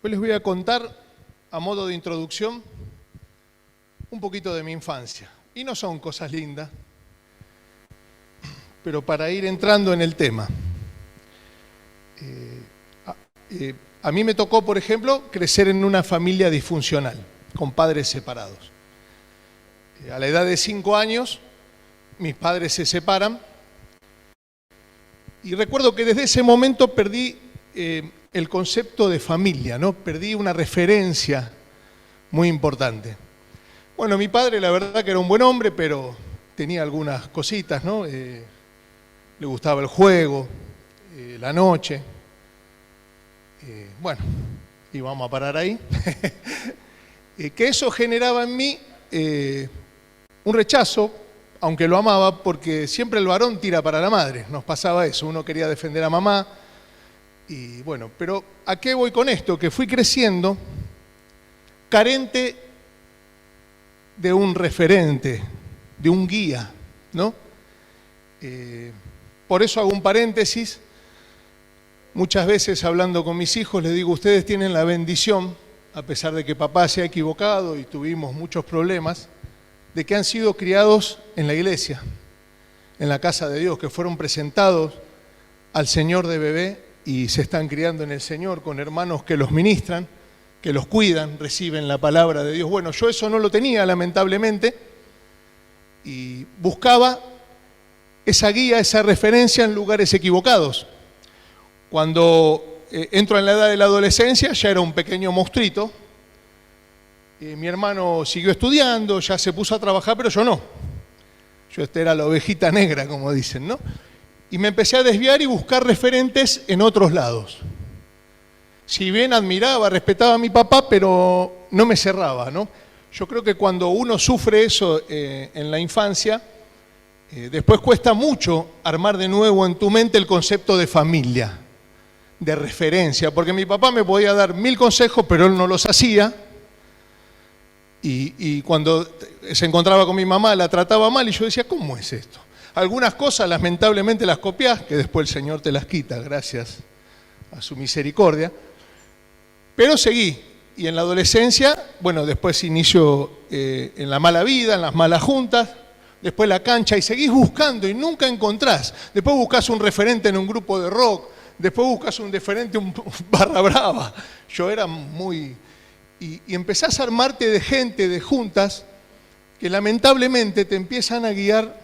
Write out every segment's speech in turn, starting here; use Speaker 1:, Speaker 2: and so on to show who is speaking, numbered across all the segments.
Speaker 1: Hoy les voy a contar, a modo de introducción, un poquito de mi infancia. Y no son cosas lindas, pero para ir entrando en el tema. A mí me tocó, por ejemplo, crecer en una familia disfuncional, con padres separados. A la edad de 5 años, mis padres se separan. Y recuerdo que desde ese momento perdí el concepto de familia, ¿no? Perdí una referencia muy importante. Bueno, mi padre la verdad que era un buen hombre, pero tenía algunas cositas, ¿no? Le gustaba el juego, la noche. Bueno, y vamos a parar ahí. Que eso generaba en mí un rechazo, aunque lo amaba, porque siempre el varón tira para la madre. Nos pasaba eso, uno quería defender a mamá. Y bueno, pero ¿a qué voy con esto? Que fui creciendo carente de un referente, de un guía, ¿no? Por eso hago un paréntesis. Muchas veces hablando con mis hijos les digo, ustedes tienen la bendición, a pesar de que papá se ha equivocado y tuvimos muchos problemas, de que han sido criados en la iglesia, en la casa de Dios, que fueron presentados al Señor de bebé y se están criando en el Señor con hermanos que los ministran, que los cuidan, reciben la palabra de Dios. Bueno, yo eso no lo tenía, lamentablemente, y buscaba esa guía, esa referencia en lugares equivocados. Cuando entro en la edad de la adolescencia, ya era un pequeño monstruito. Mi hermano siguió estudiando, ya se puso a trabajar, pero yo no. Yo era la ovejita negra, como dicen, ¿no? Y me empecé a desviar y buscar referentes en otros lados. Si bien admiraba, respetaba a mi papá, pero no me cerraba, ¿no? Yo creo que cuando uno sufre eso en la infancia, después cuesta mucho armar de nuevo en tu mente el concepto de familia, de referencia, porque mi papá me podía dar 1000 consejos, pero él no los hacía. Y cuando se encontraba con mi mamá, la trataba mal y yo decía, ¿cómo es esto? Algunas cosas lamentablemente las copiás, que después el Señor te las quita, gracias a su misericordia. Pero seguí, y en la adolescencia, bueno, después inicio en la mala vida, en las malas juntas, después la cancha, y seguís buscando y nunca encontrás. Después buscás un referente en un grupo de rock, después buscas un referente, un barra brava. Yo era muy... Y empezás a armarte de gente, de juntas, que lamentablemente te empiezan a guiar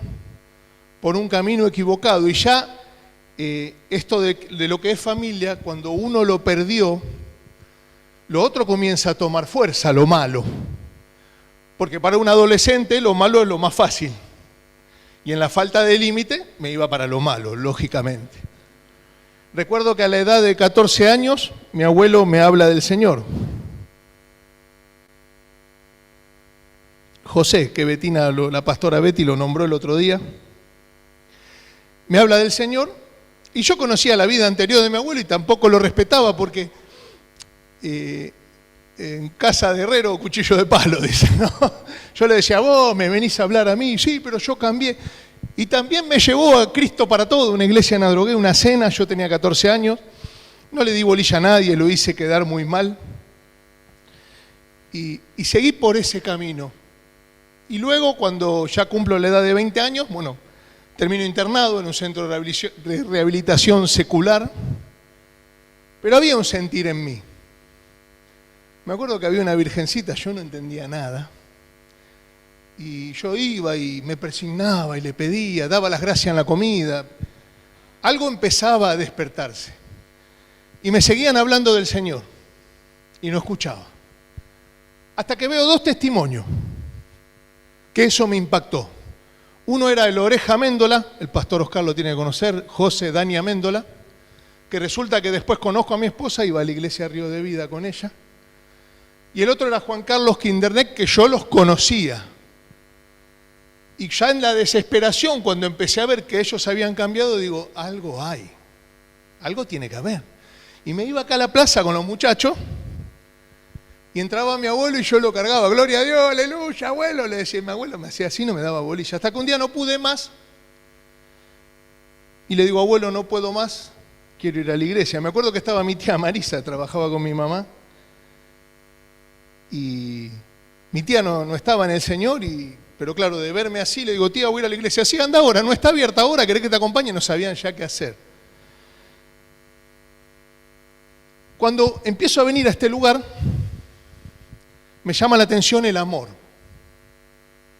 Speaker 1: por un camino equivocado. Y ya esto de lo que es familia, cuando uno lo perdió, lo otro comienza a tomar fuerza, lo malo. Porque para un adolescente lo malo es lo más fácil. Y en la falta de límite me iba para lo malo, lógicamente. Recuerdo que a la edad de 14 años, mi abuelo me habla del Señor. José, que Betina, la pastora Betty lo nombró el otro día, me habla del Señor y yo conocía la vida anterior de mi abuelo y tampoco lo respetaba porque en casa de herrero, cuchillo de palo, dice, ¿no? Yo le decía, vos me venís a hablar a mí, sí, pero yo cambié. Y también me llevó a Cristo para todo, una iglesia en Adrogué, una cena, yo tenía 14 años, no le di bolilla a nadie, lo hice quedar muy mal. Y seguí por ese camino. Y luego, cuando ya cumplo la edad de 20 años, bueno, termino internado en un centro de rehabilitación secular, pero había un sentir en mí. Me acuerdo que había una virgencita, yo no entendía nada, y yo iba y me persignaba y le pedía, daba las gracias en la comida. Algo empezaba a despertarse, y me seguían hablando del Señor, y no escuchaba. Hasta que veo 2 testimonios, que eso me impactó. Uno era el Oreja Méndola, el pastor Oscar lo tiene que conocer, José Dania Méndola, que resulta que después conozco a mi esposa, iba a la iglesia Río de Vida con ella. Y el otro era Juan Carlos Kinderneck, que yo los conocía. Y ya en la desesperación, cuando empecé a ver que ellos habían cambiado, digo, algo hay, algo tiene que haber. Y me iba acá a la plaza con los muchachos, y entraba mi abuelo y yo lo cargaba, gloria a Dios, aleluya, abuelo, le decía, mi abuelo me hacía así, no me daba bolilla, hasta que un día no pude más, y le digo, abuelo, no puedo más, quiero ir a la iglesia. Me acuerdo que estaba mi tía Marisa, trabajaba con mi mamá, y mi tía no estaba en el Señor, pero claro, de verme así, le digo, tía, voy a ir a la iglesia. Sí, anda ahora, no está abierta ahora, ¿querés que te acompañe? No sabían ya qué hacer. Cuando empiezo a venir a este lugar, me llama la atención el amor,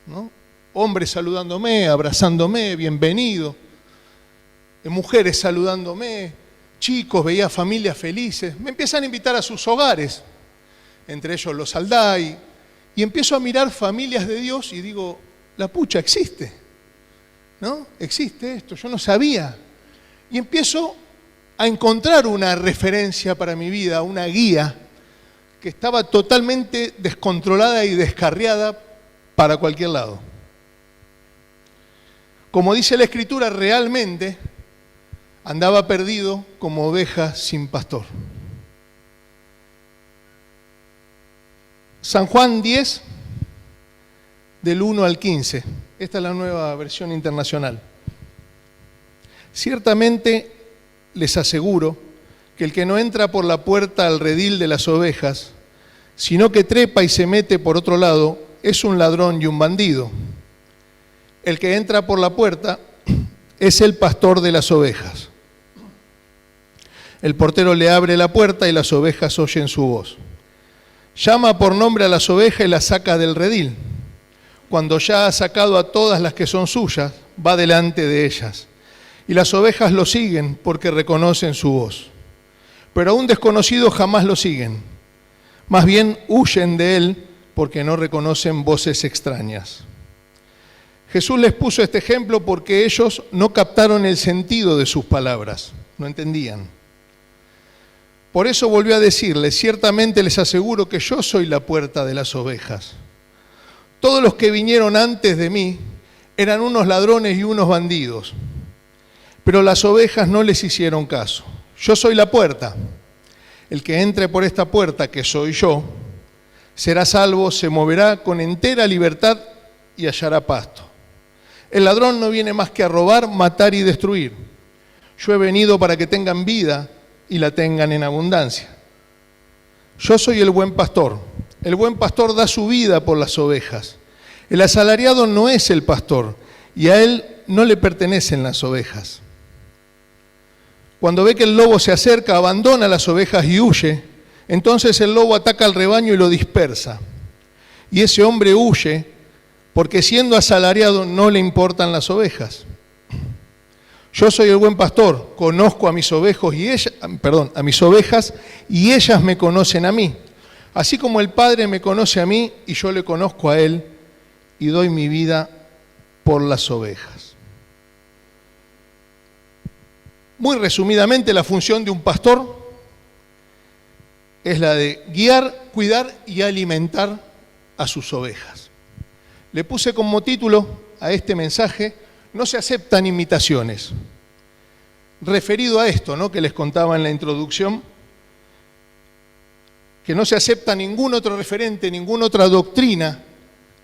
Speaker 1: ¿no? Hombres saludándome, abrazándome, bienvenido. Mujeres saludándome, chicos, veía familias felices. Me empiezan a invitar a sus hogares, entre ellos los Alday, y empiezo a mirar familias de Dios y digo, la pucha, existe, ¿no? Existe esto, yo no sabía. Y empiezo a encontrar una referencia para mi vida, una guía que estaba totalmente descontrolada y descarriada para cualquier lado. Como dice la Escritura, realmente andaba perdido como oveja sin pastor. San Juan 10, del 1 al 15. Esta es la nueva versión internacional. Ciertamente les aseguro que el que no entra por la puerta al redil de las ovejas, sino que trepa y se mete por otro lado, es un ladrón y un bandido. El que entra por la puerta es el pastor de las ovejas. El portero le abre la puerta y las ovejas oyen su voz. Llama por nombre a las ovejas y las saca del redil. Cuando ya ha sacado a todas las que son suyas, va delante de ellas. Y las ovejas lo siguen porque reconocen su voz. Pero a un desconocido jamás lo siguen. Más bien huyen de él porque no reconocen voces extrañas. Jesús les puso este ejemplo porque ellos no captaron el sentido de sus palabras, no entendían. Por eso volvió a decirles, ciertamente les aseguro que yo soy la puerta de las ovejas. Todos los que vinieron antes de mí eran unos ladrones y unos bandidos, pero las ovejas no les hicieron caso. Yo soy la puerta. El que entre por esta puerta, que soy yo, será salvo, se moverá con entera libertad y hallará pasto. El ladrón no viene más que a robar, matar y destruir. Yo he venido para que tengan vida y la tengan en abundancia. Yo soy el buen pastor. El buen pastor da su vida por las ovejas. El asalariado no es el pastor y a él no le pertenecen las ovejas. Cuando ve que el lobo se acerca, abandona las ovejas y huye. Entonces el lobo ataca al rebaño y lo dispersa. Y ese hombre huye porque siendo asalariado no le importan las ovejas. Yo soy el buen pastor, conozco a mis ovejas y ellas me conocen a mí. Así como el Padre me conoce a mí y yo le conozco a él y doy mi vida por las ovejas. Muy resumidamente, la función de un pastor es la de guiar, cuidar y alimentar a sus ovejas. Le puse como título a este mensaje, no se aceptan imitaciones. Referido a esto, ¿no?, que les contaba en la introducción, que no se acepta ningún otro referente, ninguna otra doctrina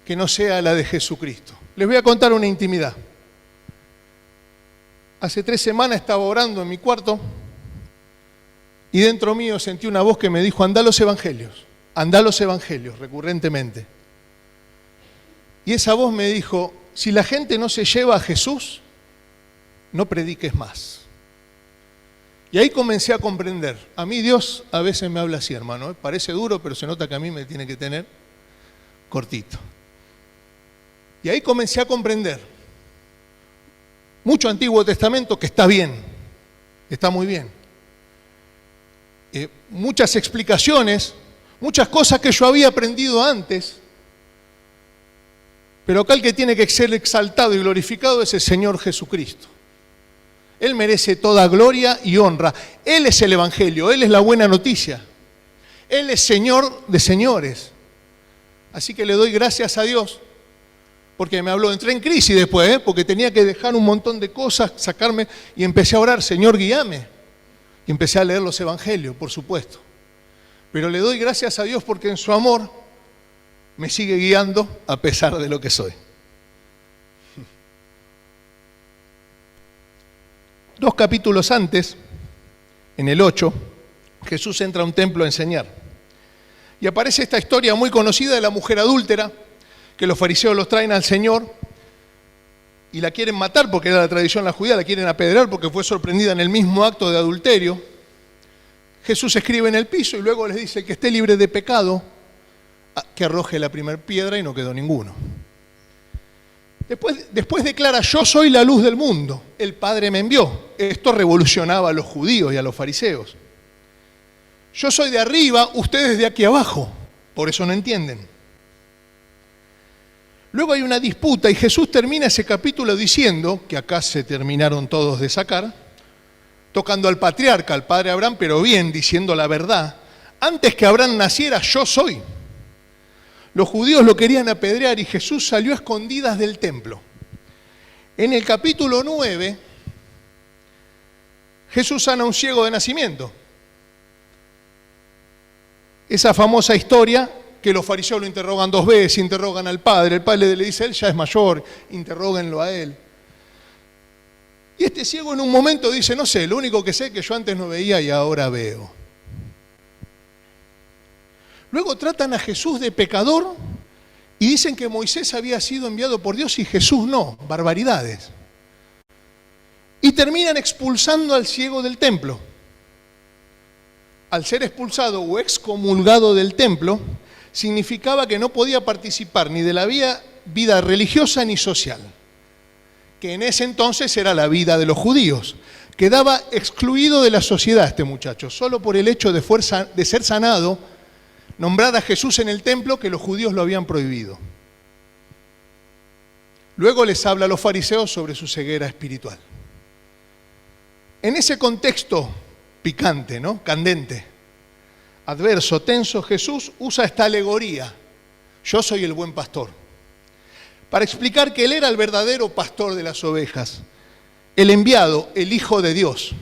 Speaker 1: que no sea la de Jesucristo. Les voy a contar una intimidad. Hace 3 semanas estaba orando en mi cuarto y dentro mío sentí una voz que me dijo, andá los evangelios recurrentemente. Y esa voz me dijo, si la gente no se lleva a Jesús, no prediques más. Y ahí comencé a comprender. A mí Dios a veces me habla así, hermano. Parece duro, pero se nota que a mí me tiene que tener cortito. Y ahí comencé a comprender. Mucho Antiguo Testamento que está bien, está muy bien. Muchas explicaciones, muchas cosas que yo había aprendido antes, pero acá el que tiene que ser exaltado y glorificado es el Señor Jesucristo. Él merece toda gloria y honra. Él es el Evangelio, Él es la buena noticia. Él es Señor de señores. Así que le doy gracias a Dios, porque me habló. Entré en crisis después, porque tenía que dejar un montón de cosas, sacarme, y empecé a orar, Señor, guíame. Y empecé a leer los Evangelios, por supuesto. Pero le doy gracias a Dios porque en su amor me sigue guiando a pesar de lo que soy. 2 capítulos antes, en el 8, Jesús entra a un templo a enseñar. Y aparece esta historia muy conocida de la mujer adúltera, que los fariseos los traen al Señor y la quieren matar porque era la tradición la judía, la quieren apedrear porque fue sorprendida en el mismo acto de adulterio. Jesús escribe en el piso y luego les dice: el que esté libre de pecado, que arroje la primera piedra, y no quedó ninguno. Después declara: yo soy la luz del mundo, el Padre me envió. Esto revolucionaba a los judíos y a los fariseos. Yo soy de arriba, ustedes de aquí abajo, por eso no entienden. Luego hay una disputa y Jesús termina ese capítulo diciendo, que acá se terminaron todos de sacar, tocando al patriarca, al padre Abraham, pero bien, diciendo la verdad: antes que Abraham naciera, yo soy. Los judíos lo querían apedrear y Jesús salió a escondidas del templo. En el capítulo 9, Jesús sana a un ciego de nacimiento. Esa famosa historia que los fariseos lo interrogan 2 veces, interrogan al padre, el padre le dice: él ya es mayor, interróguenlo a él. Y este ciego en un momento dice: no sé, lo único que sé es que yo antes no veía y ahora veo. Luego tratan a Jesús de pecador y dicen que Moisés había sido enviado por Dios y Jesús no, barbaridades. Y terminan expulsando al ciego del templo. Al ser expulsado o excomulgado del templo, significaba que no podía participar ni de la vida religiosa ni social, que en ese entonces era la vida de los judíos. Quedaba excluido de la sociedad este muchacho, solo por el hecho de ser sanado, nombrar a Jesús en el templo, que los judíos lo habían prohibido. Luego les habla a los fariseos sobre su ceguera espiritual. En ese contexto picante, ¿no? Candente, adverso, tenso, Jesús usa esta alegoría: yo soy el buen pastor, para explicar que él era el verdadero pastor de las ovejas, el enviado, el Hijo de Dios.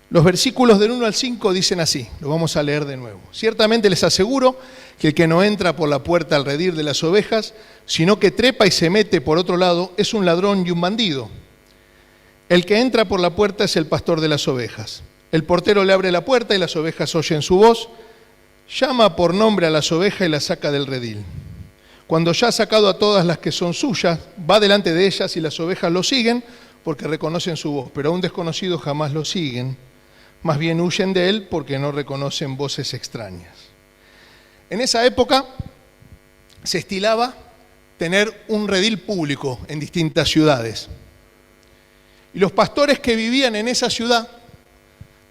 Speaker 1: Los versículos del 1 al 5 dicen así, lo vamos a leer de nuevo. Ciertamente les aseguro que el que no entra por la puerta al redil de las ovejas, sino que trepa y se mete por otro lado, es un ladrón y un bandido. El que entra por la puerta es el pastor de las ovejas. El portero le abre la puerta y las ovejas oyen su voz. Llama por nombre a las ovejas y las saca del redil. Cuando ya ha sacado a todas las que son suyas, va delante de ellas y las ovejas lo siguen porque reconocen su voz. Pero a un desconocido jamás lo siguen. Más bien huyen de él porque no reconocen voces extrañas. En esa época se estilaba tener un redil público en distintas ciudades. Y los pastores que vivían en esa ciudad,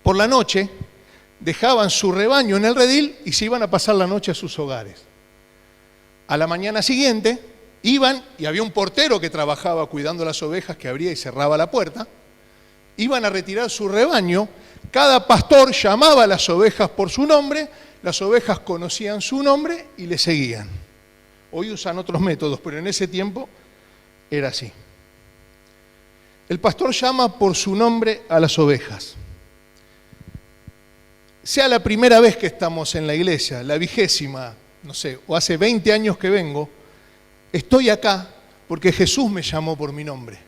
Speaker 1: por la noche, dejaban su rebaño en el redil y se iban a pasar la noche a sus hogares. A la mañana siguiente iban, y había un portero que trabajaba cuidando las ovejas, que abría y cerraba la puerta, iban a retirar su rebaño. Cada pastor llamaba a las ovejas por su nombre, las ovejas conocían su nombre y le seguían. Hoy usan otros métodos, pero en ese tiempo era así. El pastor llama por su nombre a las ovejas. Sea la primera vez que estamos en la iglesia, la 20ª, no sé, o hace 20 años que vengo, estoy acá porque Jesús me llamó por mi nombre.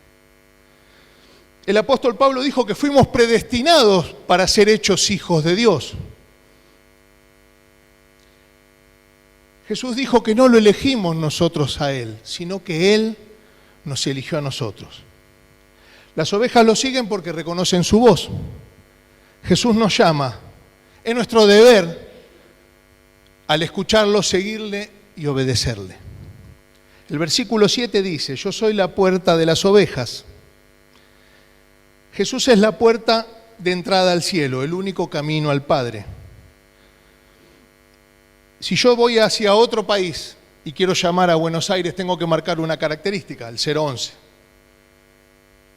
Speaker 1: El apóstol Pablo dijo que fuimos predestinados para ser hechos hijos de Dios. Jesús dijo que no lo elegimos nosotros a Él, sino que Él nos eligió a nosotros. Las ovejas lo siguen porque reconocen su voz. Jesús nos llama. Es nuestro deber, al escucharlo, seguirle y obedecerle. El versículo 7 dice: yo soy la puerta de las ovejas. Jesús es la puerta de entrada al cielo, el único camino al Padre. Si yo voy hacia otro país y quiero llamar a Buenos Aires, tengo que marcar una característica, el 011.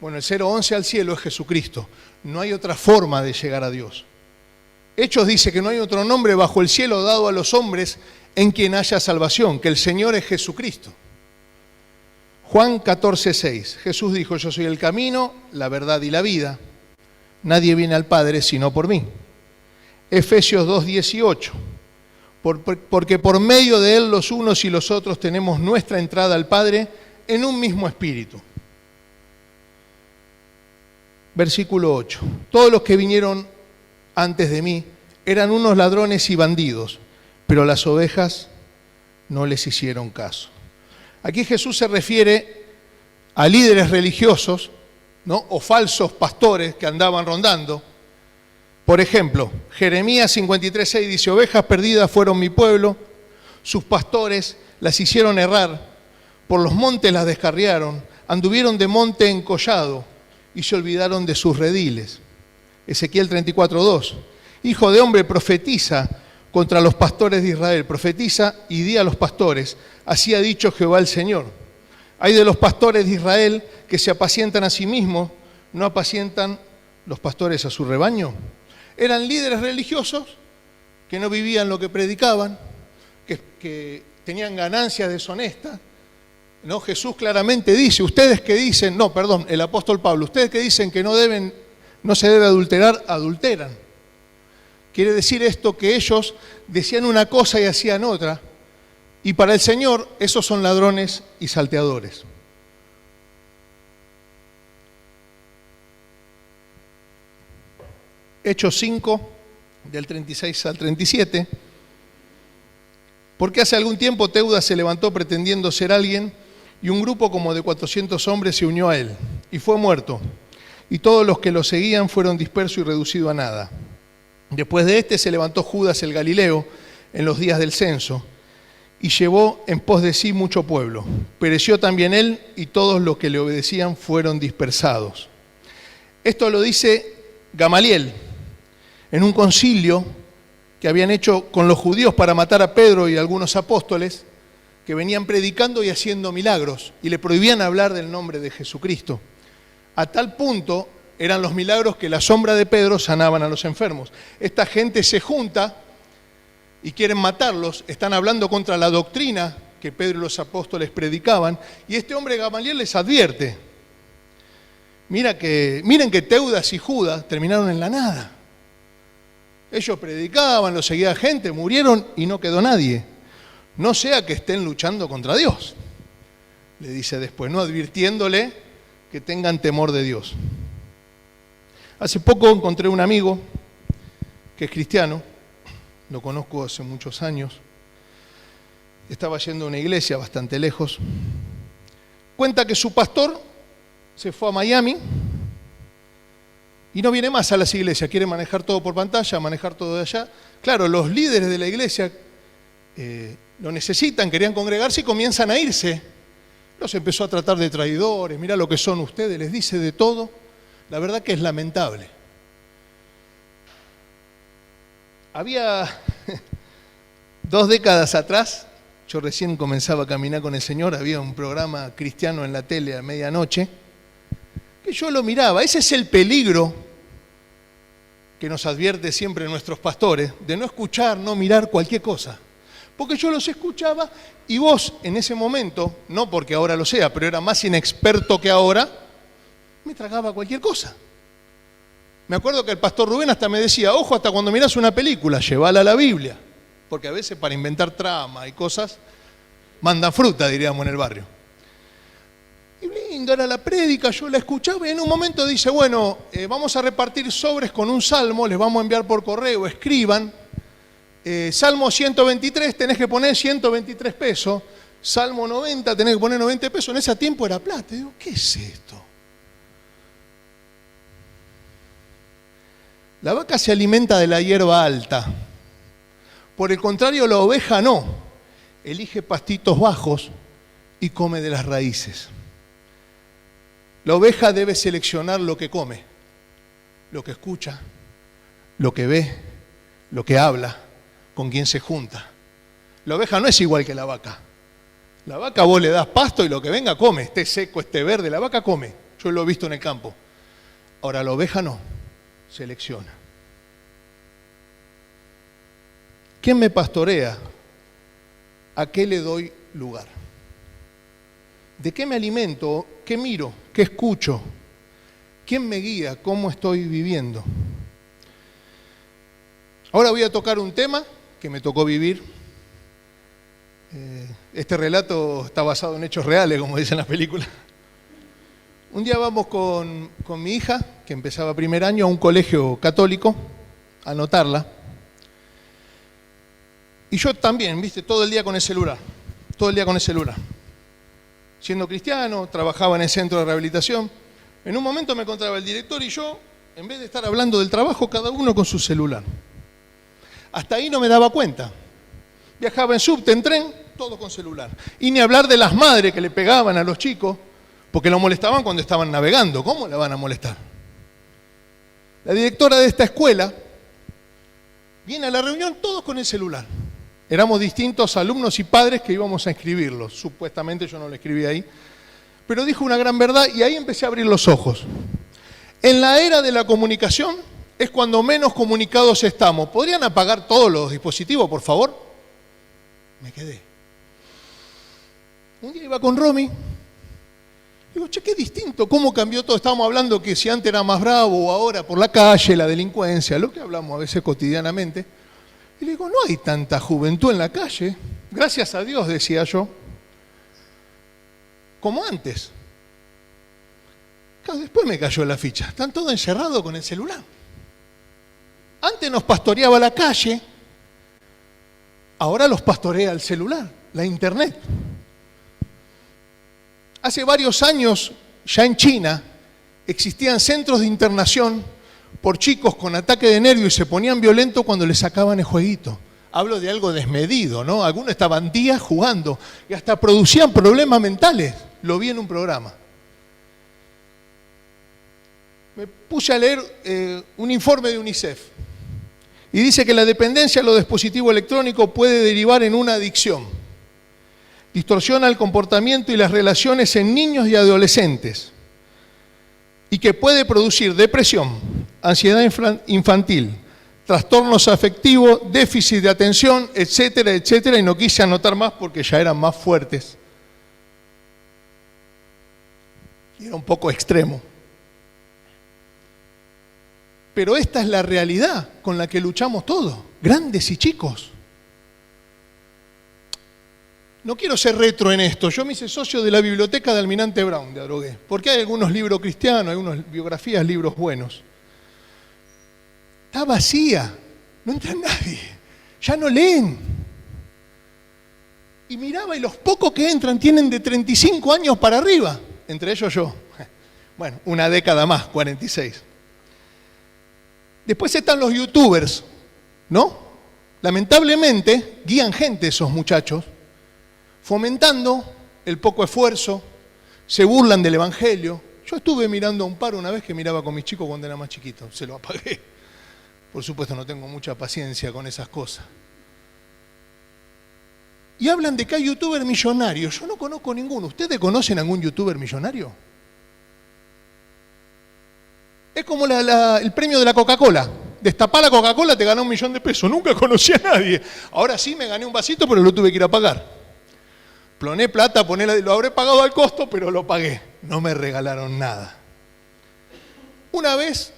Speaker 1: Bueno, el 011 al cielo es Jesucristo. No hay otra forma de llegar a Dios. Hechos dice que no hay otro nombre bajo el cielo dado a los hombres en quien haya salvación, que el Señor es Jesucristo. Juan 14:6. Jesús dijo: yo soy el camino, la verdad y la vida. Nadie viene al Padre sino por mí. Efesios 2:18. Porque por medio de Él los unos y los otros tenemos nuestra entrada al Padre en un mismo espíritu. Versículo 8. Todos los que vinieron antes de mí eran unos ladrones y bandidos, pero las ovejas no les hicieron caso. Aquí Jesús se refiere a líderes religiosos, ¿no?, o falsos pastores que andaban rondando. Por ejemplo, Jeremías 53:6 dice: ovejas perdidas fueron mi pueblo, sus pastores las hicieron errar, por los montes las descarriaron, anduvieron de monte en collado y se olvidaron de sus rediles. Ezequiel 34:2: hijo de hombre, profetiza contra los pastores de Israel, profetiza y di a los pastores, así ha dicho Jehová el Señor. Hay de los pastores de Israel que se apacientan a sí mismos, ¿no apacientan los pastores a su rebaño? Eran líderes religiosos que no vivían lo que predicaban, que tenían ganancias deshonestas. ¿No? Jesús claramente dice, el apóstol Pablo, ustedes que dicen que no se debe adulterar, adulteran. Quiere decir esto que ellos decían una cosa y hacían otra, y para el Señor esos son ladrones y salteadores. Hechos 5, del 36 al 37. Porque hace algún tiempo Teudas se levantó pretendiendo ser alguien, y un grupo como de 400 hombres se unió a él, y fue muerto. Y todos los que lo seguían fueron dispersos y reducidos a nada. Después de este se levantó Judas el Galileo en los días del censo, y llevó en pos de sí mucho pueblo. Pereció también él, y todos los que le obedecían fueron dispersados. Esto lo dice Gamaliel, en un concilio que habían hecho con los judíos para matar a Pedro y a algunos apóstoles que venían predicando y haciendo milagros y le prohibían hablar del nombre de Jesucristo. A tal punto eran los milagros que la sombra de Pedro sanaban a los enfermos. Esta gente se junta y quieren matarlos, están hablando contra la doctrina que Pedro y los apóstoles predicaban, y este hombre Gamaliel les advierte. Miren que Teudas y Judas terminaron en la nada. Ellos predicaban, los seguía gente, murieron y no quedó nadie. No sea que estén luchando contra Dios, le dice después, no advirtiéndole que tengan temor de Dios. Hace poco encontré un amigo que es cristiano, lo conozco hace muchos años, estaba yendo a una iglesia bastante lejos. Cuenta que su pastor se fue a Miami y no viene más a las iglesias, quiere manejar todo por pantalla, manejar todo de allá. Claro, los líderes de la iglesia lo necesitan, querían congregarse y comienzan a irse. Los empezó a tratar de traidores, mirá lo que son ustedes, les dice de todo. La verdad que es lamentable. Había 2 décadas atrás, yo recién comenzaba a caminar con el Señor, había un programa cristiano en la tele a medianoche, que yo lo miraba. Ese es el peligro que nos advierte siempre nuestros pastores, de no escuchar, no mirar cualquier cosa. Porque yo los escuchaba y vos en ese momento, no porque ahora lo sea, pero era más inexperto que ahora, me tragaba cualquier cosa. Me acuerdo que el pastor Rubén hasta me decía, ojo, hasta cuando mirás una película, llévala a la Biblia. Porque a veces para inventar trama y cosas, mandan fruta, diríamos en el barrio. Y lindo era la prédica, yo la escuchaba y en un momento dice, bueno, vamos a repartir sobres con un salmo, les vamos a enviar por correo, escriban. Salmo 123 tenés que poner 123 pesos, Salmo 90 tenés que poner 90 pesos, en ese tiempo era plata. Y digo, ¿qué es esto? La vaca se alimenta de la hierba alta. Por el contrario, la oveja no. Elige pastitos bajos y come de las raíces. La oveja debe seleccionar lo que come, lo que escucha, lo que ve, lo que habla, con quién se junta. La oveja no es igual que la vaca. La vaca vos le das pasto y lo que venga come, esté seco, esté verde, la vaca come. Yo lo he visto en el campo. Ahora la oveja no, selecciona. ¿Quién me pastorea? ¿A qué le doy lugar? ¿De qué me alimento? ¿Qué miro? ¿Qué escucho? ¿Quién me guía? ¿Cómo estoy viviendo? Ahora voy a tocar un tema que me tocó vivir. Este relato está basado en hechos reales, como dicen las películas. Un día vamos con mi hija, que empezaba primer año, a un colegio católico, a anotarla. Y yo también, viste, todo el día con el celular. Todo el día con el celular. Siendo cristiano, trabajaba en el centro de rehabilitación. En un momento me encontraba el director y yo, en vez de estar hablando del trabajo, cada uno con su celular. Hasta ahí no me daba cuenta. Viajaba en subte, en tren, todo con celular. Y ni hablar de las madres que le pegaban a los chicos, porque lo molestaban cuando estaban navegando. ¿Cómo la van a molestar? La directora de esta escuela viene a la reunión todos con el celular. Éramos distintos alumnos y padres que íbamos a inscribirlos. Supuestamente yo no lo escribí ahí. Pero dijo una gran verdad y ahí empecé a abrir los ojos. En la era de la comunicación es cuando menos comunicados estamos. ¿Podrían apagar todos los dispositivos, por favor? Me quedé. Un día iba con Romy. Digo, che, qué distinto, cómo cambió todo. Estábamos hablando que si antes era más bravo o ahora por la calle, la delincuencia, lo que hablamos a veces cotidianamente. Y le digo, no hay tanta juventud en la calle, gracias a Dios, decía yo, como antes. Claro, después me cayó la ficha, están todos encerrados con el celular. Antes nos pastoreaba la calle, ahora los pastorea el celular, la internet. Hace varios años, ya en China, existían centros de internación por chicos con ataque de nervio y se ponían violentos cuando les sacaban el jueguito. Hablo de algo desmedido, ¿no? Algunos estaban días jugando y hasta producían problemas mentales. Lo vi en un programa. Me puse a leer un informe de UNICEF y dice que la dependencia a los dispositivos electrónicos puede derivar en una adicción. Distorsiona el comportamiento y las relaciones en niños y adolescentes y que puede producir depresión, ansiedad infantil, trastornos afectivos, déficit de atención, etcétera, etcétera, y no quise anotar más porque ya eran más fuertes. Y era un poco extremo. Pero esta es la realidad con la que luchamos todos, grandes y chicos. No quiero ser retro en esto, yo me hice socio de la biblioteca de Almirante Brown de Adrogué, porque hay algunos libros cristianos, algunas biografías, libros buenos. Está vacía, no entra nadie, ya no leen. Y miraba y los pocos que entran tienen de 35 años para arriba, entre ellos yo. Bueno, una década más, 46. Después están los youtubers, ¿no? Lamentablemente guían gente esos muchachos, fomentando el poco esfuerzo, se burlan del evangelio. Yo estuve mirando a un par una vez que miraba con mis chicos cuando era más chiquito, se lo apagué. Por supuesto no tengo mucha paciencia con esas cosas. Y hablan de que hay youtubers millonarios. Yo no conozco ninguno. ¿Ustedes conocen algún youtuber millonario? Es como el premio de la Coca-Cola. Destapá la Coca-Cola, te ganó $1.000.000. Nunca conocí a nadie. Ahora sí me gané un vasito, pero lo tuve que ir a pagar. Ploné plata, lo habré pagado al costo, pero lo pagué. No me regalaron nada. Una vez,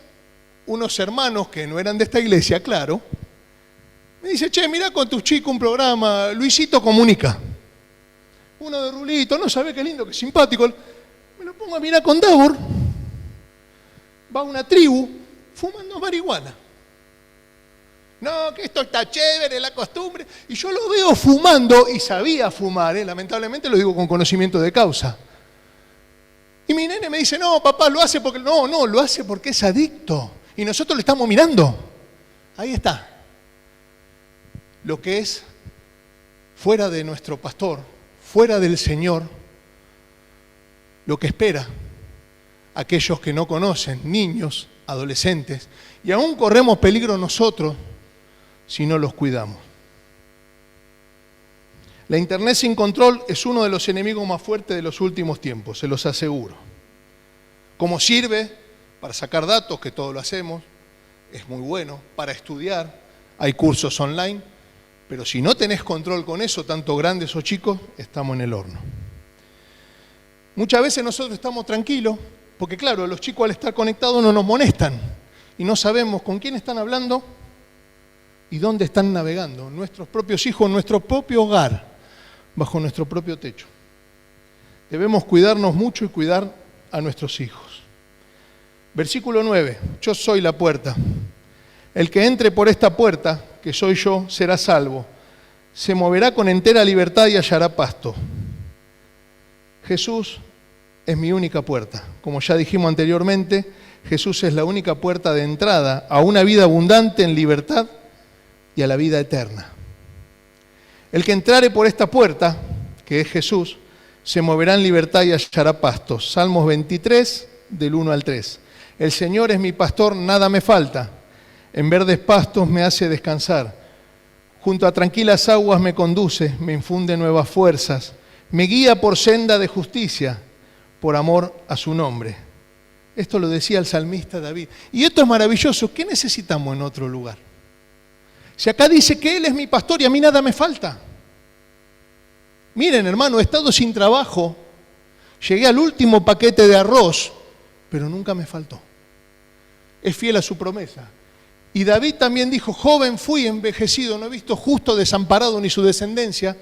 Speaker 1: unos hermanos que no eran de esta iglesia, claro, me dice, che, mirá con tus chicos un programa, Luisito Comunica. Uno de Rulito, no sabe qué lindo, qué simpático. Me lo pongo a mirar con Davor. Va a una tribu fumando marihuana. No, que esto está chévere, la costumbre. Y yo lo veo fumando y sabía fumar, lamentablemente lo digo con conocimiento de causa. Y mi nene me dice, no, papá, lo hace porque... No, lo hace porque es adicto. Y nosotros le estamos mirando. Ahí está. Lo que es fuera de nuestro pastor, fuera del Señor, lo que espera aquellos que no conocen, niños, adolescentes, y aún corremos peligro nosotros si no los cuidamos. La internet sin control es uno de los enemigos más fuertes de los últimos tiempos, se los aseguro. ¿Cómo sirve? Para sacar datos, que todos lo hacemos, es muy bueno, para estudiar, hay cursos online, pero si no tenés control con eso, tanto grandes o chicos, estamos en el horno. Muchas veces nosotros estamos tranquilos, porque claro, los chicos al estar conectados no nos molestan y no sabemos con quién están hablando y dónde están navegando. Nuestros propios hijos, nuestro propio hogar, bajo nuestro propio techo. Debemos cuidarnos mucho y cuidar a nuestros hijos. Versículo 9, yo soy la puerta. El que entre por esta puerta, que soy yo, será salvo. se moverá con entera libertad y hallará pasto. Jesús es mi única puerta. Como ya dijimos anteriormente, Jesús es la única puerta de entrada a una vida abundante en libertad y a la vida eterna. El que entrare por esta puerta, que es Jesús, se moverá en libertad y hallará pastos. Salmos 23, del 1 al 3. El Señor es mi pastor, nada me falta. En verdes pastos me hace descansar. Junto a tranquilas aguas me conduce, me infunde nuevas fuerzas. Me guía por senda de justicia, por amor a su nombre. Esto lo decía el salmista David. Y esto es maravilloso. ¿Qué necesitamos en otro lugar? Si acá dice que Él es mi pastor y a mí nada me falta. Miren, hermano, he estado sin trabajo. Llegué al último paquete de arroz, pero nunca me faltó. Es fiel a su promesa. Y David también dijo, joven fui, envejecido, no he visto justo desamparado ni su descendencia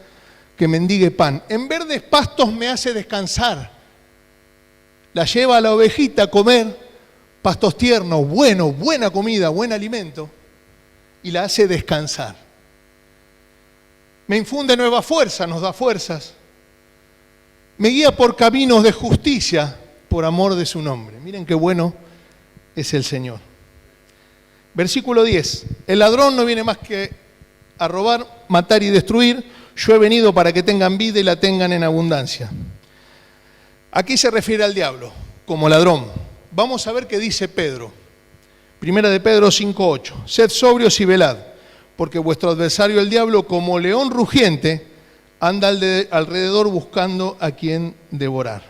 Speaker 1: que mendigue pan. En verdes pastos me hace descansar. La lleva a la ovejita a comer pastos tiernos, buena comida, buen alimento, y la hace descansar. Me infunde nueva fuerza, nos da fuerzas. Me guía por caminos de justicia, por amor de su nombre. Miren qué bueno es el Señor. Versículo 10. El ladrón no viene más que a robar, matar y destruir. Yo he venido para que tengan vida y la tengan en abundancia. Aquí se refiere al diablo, como ladrón. Vamos a ver qué dice Pedro. Primera de Pedro 5:8. Sed sobrios y velad, porque vuestro adversario el diablo, como león rugiente, anda alrededor buscando a quien devorar.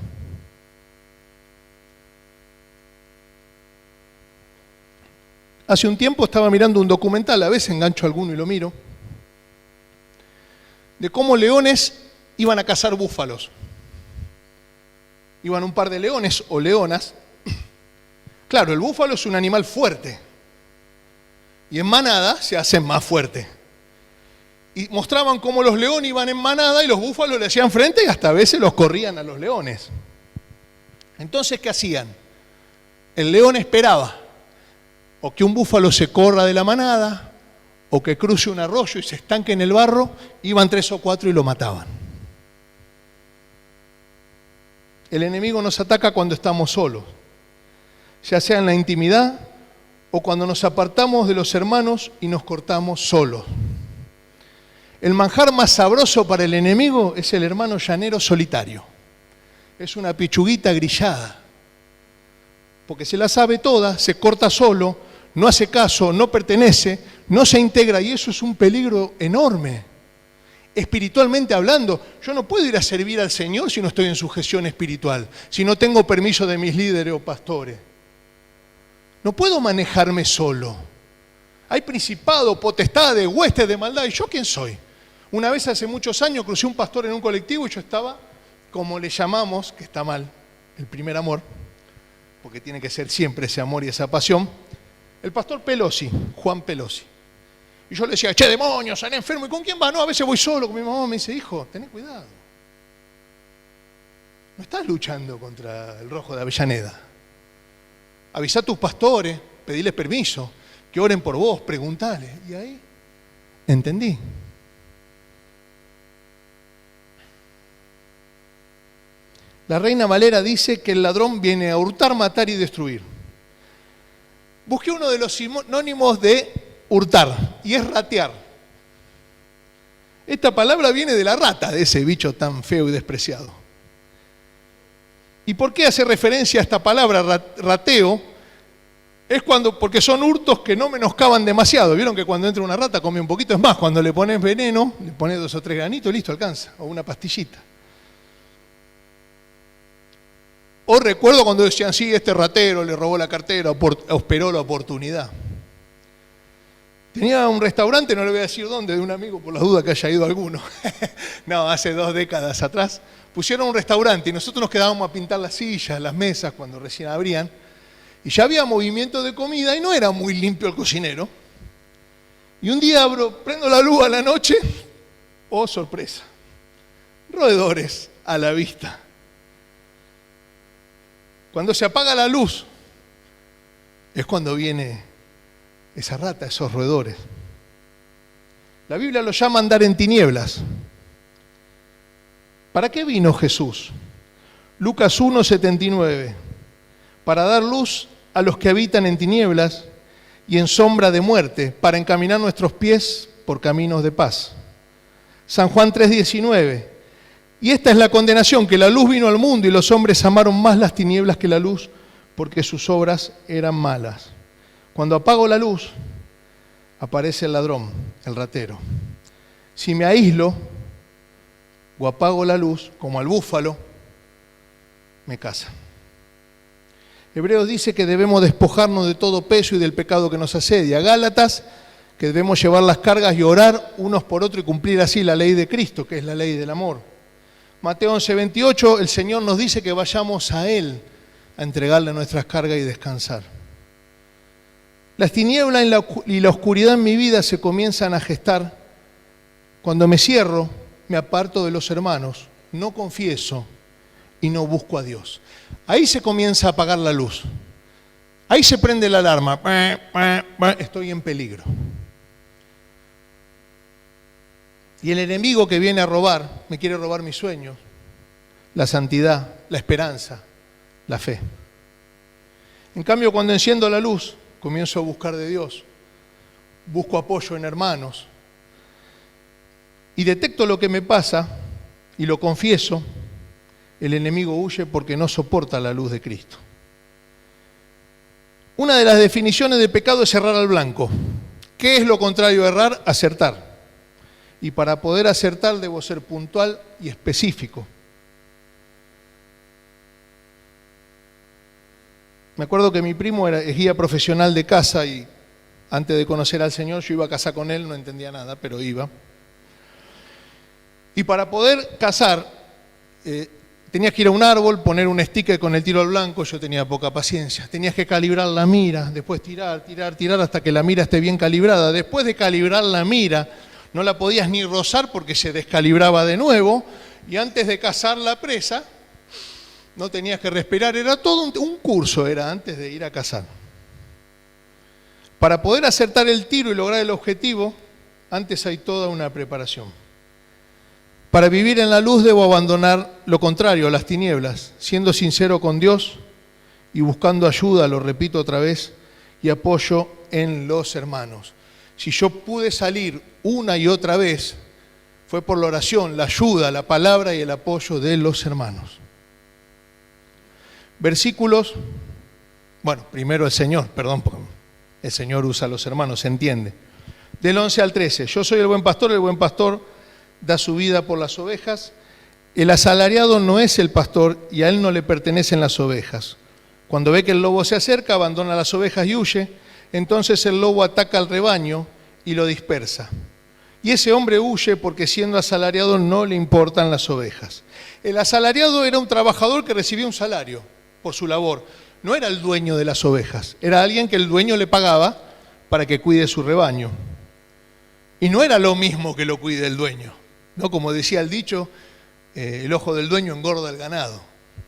Speaker 1: Hace un tiempo estaba mirando un documental, a veces engancho alguno y lo miro, de cómo leones iban a cazar búfalos. Iban un par de leones o leonas. Claro, el búfalo es un animal fuerte. Y en manada se hacen más fuertes. Y mostraban cómo los leones iban en manada y los búfalos le hacían frente y hasta a veces los corrían a los leones. Entonces, ¿qué hacían? El león esperaba o que un búfalo se corra de la manada, o que cruce un arroyo y se estanque en el barro, iban 3 o 4 y lo mataban. El enemigo nos ataca cuando estamos solos, ya sea en la intimidad o cuando nos apartamos de los hermanos y nos cortamos solos. El manjar más sabroso para el enemigo es el hermano llanero solitario. Es una pechuguita grillada, porque se la sabe toda, se corta solo, no hace caso, no pertenece, no se integra, y eso es un peligro enorme. Espiritualmente hablando, yo no puedo ir a servir al Señor si no estoy en sujeción espiritual, si no tengo permiso de mis líderes o pastores. No puedo manejarme solo. Hay principado, potestades, huestes de maldad, ¿y yo quién soy? Una vez hace muchos años crucé un pastor en un colectivo y yo estaba, como le llamamos, que está mal, el primer amor, porque tiene que ser siempre ese amor y esa pasión, el pastor Pelosi, Juan Pelosi. Y yo le decía, che, demonios, han enfermo, ¿y con quién va? No, a veces voy solo con mi mamá. Me dice, hijo, tené cuidado. No estás luchando contra el rojo de Avellaneda. Avisá a tus pastores, pediles permiso, que oren por vos, preguntale. Y ahí entendí. La Reina Valera dice que el ladrón viene a hurtar, matar y destruir. Busqué uno de los sinónimos de hurtar, y es ratear. Esta palabra viene de la rata, de ese bicho tan feo y despreciado. ¿Y por qué hace referencia a esta palabra, rateo? Es porque son hurtos que no menoscaban demasiado. Vieron que cuando entra una rata come un poquito, es más, cuando le pones veneno, le pones 2 o 3 granitos, listo, alcanza, o una pastillita. O recuerdo cuando decían, sí, este ratero le robó la cartera, esperó la oportunidad. Tenía un restaurante, no le voy a decir dónde, de un amigo, por las dudas que haya ido alguno. No, hace 2 décadas atrás. Pusieron un restaurante y nosotros nos quedábamos a pintar las sillas, las mesas, cuando recién abrían. Y ya había movimiento de comida y no era muy limpio el cocinero. Y un día prendo la luz a la noche, oh sorpresa, roedores a la vista. Cuando se apaga la luz, es cuando viene esa rata, esos roedores. La Biblia lo llama andar en tinieblas. ¿Para qué vino Jesús? Lucas 1:79. Para dar luz a los que habitan en tinieblas y en sombra de muerte, para encaminar nuestros pies por caminos de paz. San Juan 3:19. Y esta es la condenación, que la luz vino al mundo y los hombres amaron más las tinieblas que la luz, porque sus obras eran malas. Cuando apago la luz, aparece el ladrón, el ratero. Si me aíslo o apago la luz, como al búfalo, me caza. Hebreos dice que debemos despojarnos de todo peso y del pecado que nos asedia. Gálatas, que debemos llevar las cargas y orar unos por otros y cumplir así la ley de Cristo, que es la ley del amor. Mateo 11:28, el Señor nos dice que vayamos a Él a entregarle nuestras cargas y descansar. Las tinieblas y la oscuridad en mi vida se comienzan a gestar cuando me cierro, me aparto de los hermanos, no confieso y no busco a Dios. Ahí se comienza a apagar la luz. Ahí se prende la alarma. Estoy en peligro. Y el enemigo que viene a robar, me quiere robar mis sueños, la santidad, la esperanza, la fe. En cambio, cuando enciendo la luz, comienzo a buscar de Dios. Busco apoyo en hermanos. Y detecto lo que me pasa y lo confieso, el enemigo huye porque no soporta la luz de Cristo. Una de las definiciones de pecado es errar al blanco. ¿Qué es lo contrario a errar? Acertar. Y para poder acertar debo ser puntual y específico. Me acuerdo que mi primo es guía profesional de casa y antes de conocer al Señor yo iba a casar con él, no entendía nada, pero iba. Y para poder cazar, tenías que ir a un árbol, poner un sticker con el tiro al blanco, yo tenía poca paciencia. Tenías que calibrar la mira, después tirar hasta que la mira esté bien calibrada. Después de calibrar la mira, no la podías ni rozar porque se descalibraba de nuevo. Y antes de cazar la presa, no tenías que respirar. Era todo un curso, era antes de ir a cazar. Para poder acertar el tiro y lograr el objetivo, antes hay toda una preparación. Para vivir en la luz debo abandonar lo contrario, las tinieblas, siendo sincero con Dios y buscando ayuda, lo repito otra vez, y apoyo en los hermanos. Si yo pude salir una y otra vez, fue por la oración, la ayuda, la palabra y el apoyo de los hermanos. Versículos, primero el Señor, perdón, porque el Señor usa a los hermanos, se entiende. Del 11 al 13, yo soy el buen pastor da su vida por las ovejas. El asalariado no es el pastor y a él no le pertenecen las ovejas. Cuando ve que el lobo se acerca, abandona las ovejas y huye. Entonces el lobo ataca al rebaño y lo dispersa. Y ese hombre huye porque siendo asalariado no le importan las ovejas. El asalariado era un trabajador que recibía un salario por su labor. No era el dueño de las ovejas, era alguien que el dueño le pagaba para que cuide su rebaño. Y no era lo mismo que lo cuide el dueño, ¿no? Como decía el dicho, el ojo del dueño engorda el ganado,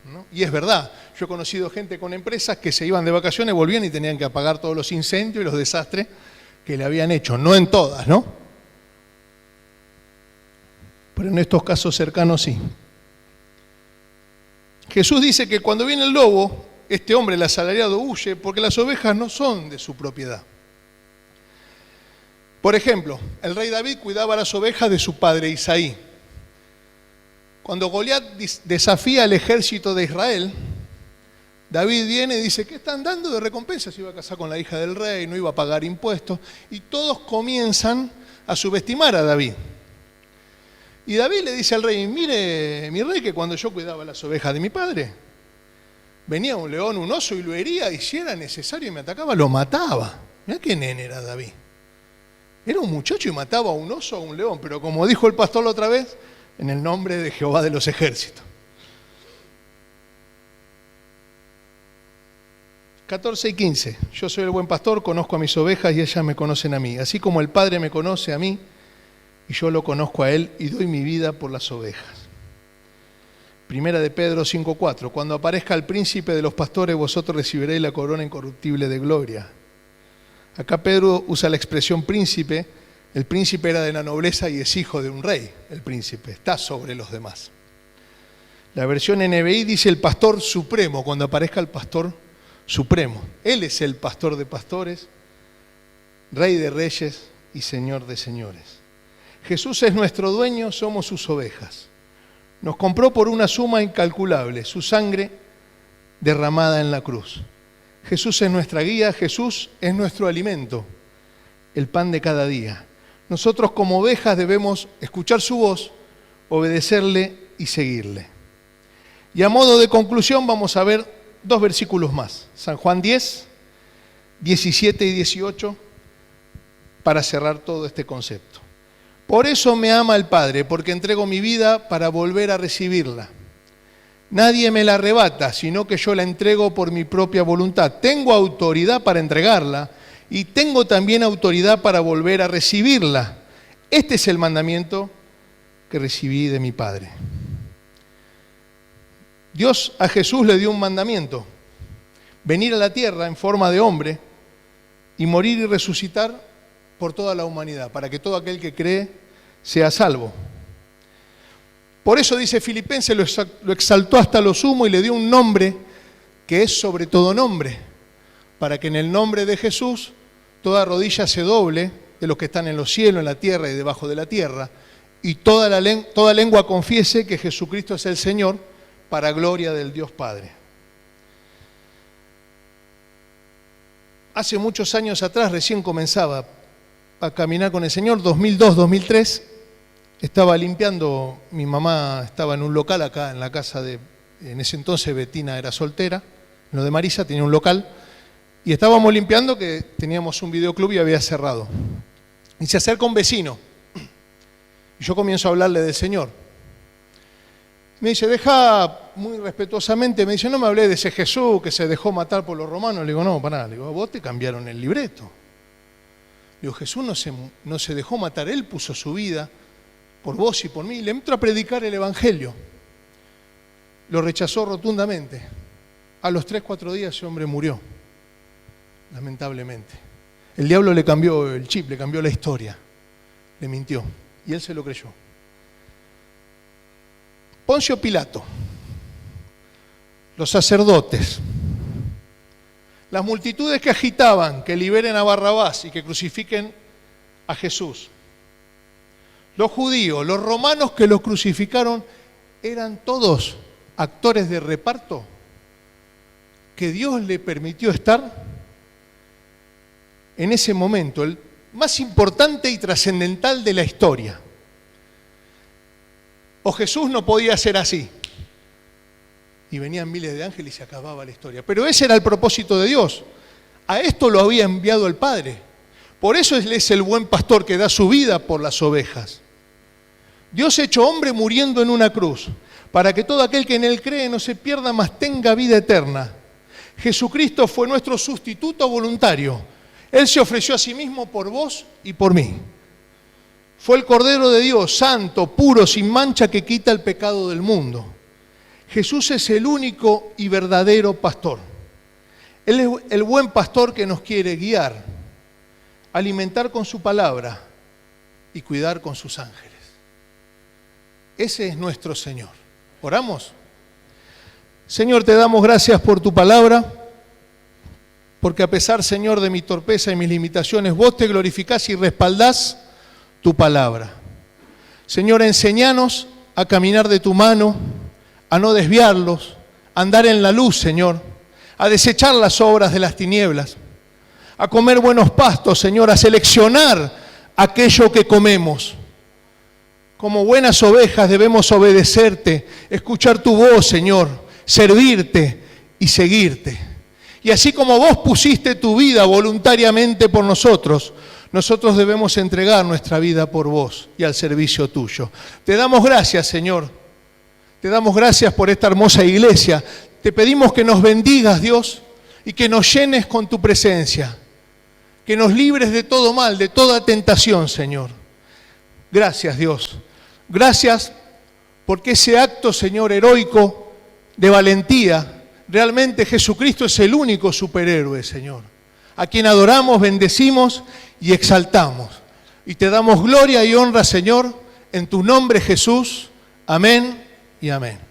Speaker 1: ¿no? Y es verdad, yo he conocido gente con empresas que se iban de vacaciones, volvían y tenían que apagar todos los incendios y los desastres que le habían hecho, no en todas, ¿no? Pero en estos casos cercanos sí. Jesús dice que cuando viene el lobo, este hombre, el asalariado, huye porque las ovejas no son de su propiedad. Por ejemplo, el rey David cuidaba las ovejas de su padre Isaí. Cuando Goliat desafía al ejército de Israel, David viene y dice, ¿qué están dando de recompensa? Se iba a casar con la hija del rey, no iba a pagar impuestos. Y todos comienzan a subestimar a David. Y David le dice al rey, mire, mi rey, que cuando yo cuidaba las ovejas de mi padre, venía un león, un oso y lo hería, y si era necesario y me atacaba, lo mataba. Mirá qué nene era David. Era un muchacho y mataba a un oso o a un león, pero como dijo el pastor la otra vez, en el nombre de Jehová de los ejércitos. 14 y 15. Yo soy el buen pastor, conozco a mis ovejas y ellas me conocen a mí. Así como el Padre me conoce a mí y yo lo conozco a él y doy mi vida por las ovejas. Primera de Pedro 5:4. Cuando aparezca el príncipe de los pastores, vosotros recibiréis la corona incorruptible de gloria. Acá Pedro usa la expresión príncipe El príncipe era de la nobleza y es hijo de un rey. El príncipe está sobre los demás. La versión NBI dice el pastor supremo, cuando aparezca el pastor supremo. Él es el pastor de pastores, rey de reyes y señor de señores. Jesús es nuestro dueño, somos sus ovejas. Nos compró por una suma incalculable, su sangre derramada en la cruz. Jesús es nuestra guía, Jesús es nuestro alimento, el pan de cada día. Nosotros como ovejas debemos escuchar su voz, obedecerle y seguirle. Y a modo de conclusión vamos a ver 2 versículos más. San Juan 10, 17 y 18, para cerrar todo este concepto. Por eso me ama el Padre, porque entrego mi vida para volver a recibirla. Nadie me la arrebata, sino que yo la entrego por mi propia voluntad. Tengo autoridad para entregarla y tengo también autoridad para volver a recibirla. Este es el mandamiento que recibí de mi Padre. Dios a Jesús le dio un mandamiento: venir a la tierra en forma de hombre y morir y resucitar por toda la humanidad, para que todo aquel que cree sea salvo. Por eso dice Filipenses, lo exaltó hasta lo sumo y le dio un nombre que es sobre todo nombre, para que en el nombre de Jesús toda rodilla se doble, de los que están en los cielos, en la tierra y debajo de la tierra, y toda lengua confiese que Jesucristo es el Señor, para gloria del Dios Padre. Hace muchos años atrás, recién comenzaba a caminar con el Señor, 2002, 2003, estaba limpiando, mi mamá estaba en un local acá en la casa en ese entonces Betina era soltera, en lo de Marisa tenía un local, y estábamos limpiando que teníamos un videoclub y había cerrado. Y se acerca un vecino, y yo comienzo a hablarle del Señor. Me dice, muy respetuosamente, me dice, no me hablé de ese Jesús que se dejó matar por los romanos. Le digo, no, pará, le digo, a vos te cambiaron el libreto. Le digo, Jesús no se dejó matar, Él puso su vida por vos y por mí. Le entro a predicar el Evangelio. Lo rechazó rotundamente. A los 3-4 días ese hombre murió, lamentablemente. El diablo le cambió el chip, le cambió la historia, le mintió y él se lo creyó. Poncio Pilato, los sacerdotes, las multitudes que agitaban que liberen a Barrabás y que crucifiquen a Jesús, los judíos, los romanos que los crucificaron, eran todos actores de reparto que Dios le permitió estar en ese momento, el más importante y trascendental de la historia. O Jesús no podía ser así. Y venían miles de ángeles y se acababa la historia. Pero ese era el propósito de Dios. A esto lo había enviado el Padre. Por eso Él es el buen pastor que da su vida por las ovejas. Dios hecho hombre muriendo en una cruz, para que todo aquel que en Él cree no se pierda, mas tenga vida eterna. Jesucristo fue nuestro sustituto voluntario. Él se ofreció a sí mismo por vos y por mí. Fue el Cordero de Dios, santo, puro, sin mancha, que quita el pecado del mundo. Jesús es el único y verdadero pastor. Él es el buen pastor que nos quiere guiar, alimentar con su palabra y cuidar con sus ángeles. Ese es nuestro Señor. ¿Oramos? Señor, te damos gracias por tu palabra, porque a pesar, Señor, de mi torpeza y mis limitaciones, vos te glorificás y respaldás tu palabra. Señor, enséñanos a caminar de tu mano, a no desviarlos, a andar en la luz, Señor, a desechar las obras de las tinieblas, a comer buenos pastos, Señor, a seleccionar aquello que comemos. Como buenas ovejas debemos obedecerte, escuchar tu voz, Señor, servirte y seguirte. Y así como vos pusiste tu vida voluntariamente por nosotros, nosotros debemos entregar nuestra vida por vos y al servicio tuyo. Te damos gracias, Señor. Te damos gracias por esta hermosa iglesia. Te pedimos que nos bendigas, Dios, y que nos llenes con tu presencia. Que nos libres de todo mal, de toda tentación, Señor. Gracias, Dios. Gracias porque ese acto, Señor, heroico de valentía, realmente Jesucristo es el único superhéroe, Señor, a quien adoramos, bendecimos y exaltamos. y te damos gloria y honra, Señor, en tu nombre, Jesús. Amén y amén.